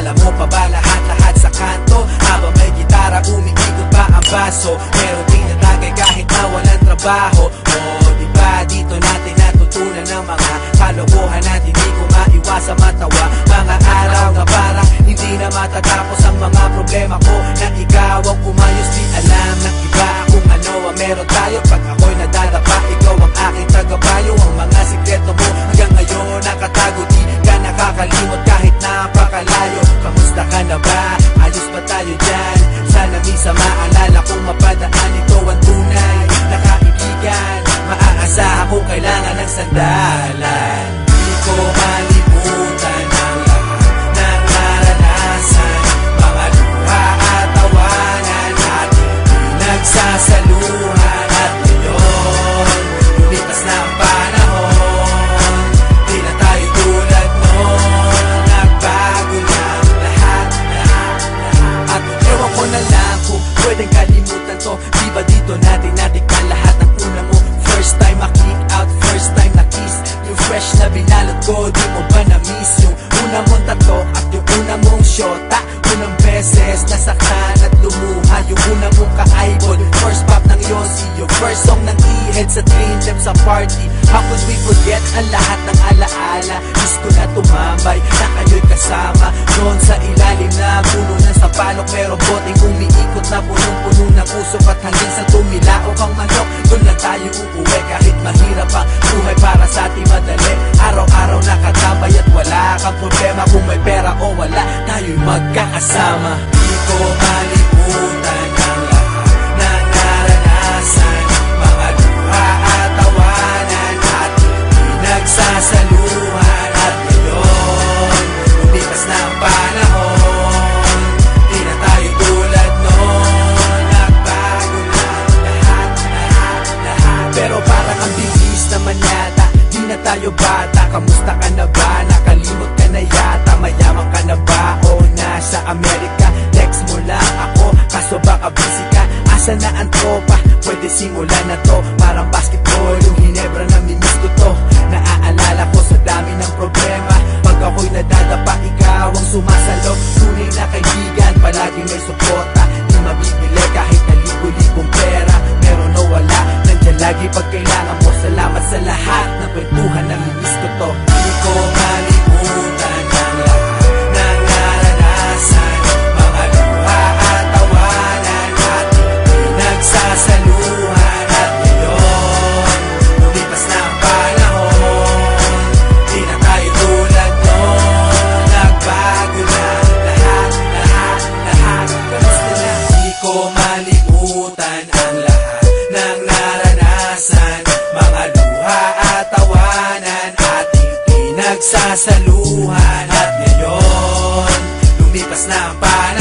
Alam mo pa ba lahat-lahat sa kanto? Habang may gitara, umiikot pa ang baso. Meron din natagay kahit na walang trabaho. Diba dito natin natutunan ng mga kalokohan at hindi ko maiwasa matawa. Mga araw na parang hindi na matatapos ang mga problema ko. Na ikaw ang umayos, di alam ng iba kung ano ang meron tayo. Pag ako'y nadadapa, ikaw ang aking tagapayo. Ang mga sikreto mo hanggang ngayon nakatago, di ka nakakalimot kahit napakalayo. Kamusta ka na ba? Ayos ba tayo dyan? Sana minsan maalala kung mapadaan, ito ang tunay na kaibigan. Maaasahan kung kailangan ng sandalan. Di ko malimutan ang lahat ng naranasan, mga luha at tawanan natin pinagsasaluhan. At ngayon, lumipas na ang panahon, di na tayo tulad noon. Nagbago na ang lahat. At ewan ko na lang kung pwedeng kalimutan to. Di ba dito natin natikman lahat ng una mo? First time ma-click out, first time na-kiss. Yung fresh na binalot ko, di mo ba na-miss? Yung una mong tato at yung una mong shota. Unang beses nasaktan at lumuha. Yung una mong ka-eyeball, first pop ng Yossi. Yung first song ng E-head sa Dream Team sa party. How could we forget ang lahat ng alaala? Miss ko na tumambay na kayo'y kasama doon sa ilalim na puno ng sapalok. Merong boteng umiikot na punong-puno ng usok. At hanggang sa tumilaok ang manok, doon lang tayo uuwi. Kahit mahirap ang buhay, para sa ating madali. Araw-araw nakatambay at wala kang problema. Kung may pera o wala, tayo'y magkakasama. Di ko malimutan ang lahat ng naranasan, mga luha at tawanan natin pinagsasaluhan. At ngayon, lumipas na ang panahon, di na tayo tulad noon. Nagbago na lahat. Pero parang ang bilis naman yata, di na tayo bata. Kamusta ka na ba? Nakalimot ka na yata. Mayaman ka na ba o nasa Amerika? Text mo lang ako, kaso baka busy ka. Asa na ang tropa? Pwede simulan na to. Parang basketball, yung Hinebra na mimiss ko to. Naaalala ko sa dami ng problema. Pag ako'y nadadapa, ikaw ang sumasalo. Tunay na kaibigan, palagi may suporta. Di mabibili kahit na libo-libong pera. Meron o wala, nandiyan lagi pag kailangan mo. Salamat sa lahat ng kwentuhan na mimiss ko to. Di ko malimutan ang lahat ng naranasan, mga luha at tawanan natin pinagsasaluhan. At ngayon, lumipas na ang panahon, di na tayo tulad noon. Nagbago na lahat. Kamusta na? Di ko malimutan ang lahat ng naranasan, mga luha at tawanan ating pinagsasaluhan. At ngayon, lumipas na ang panahon,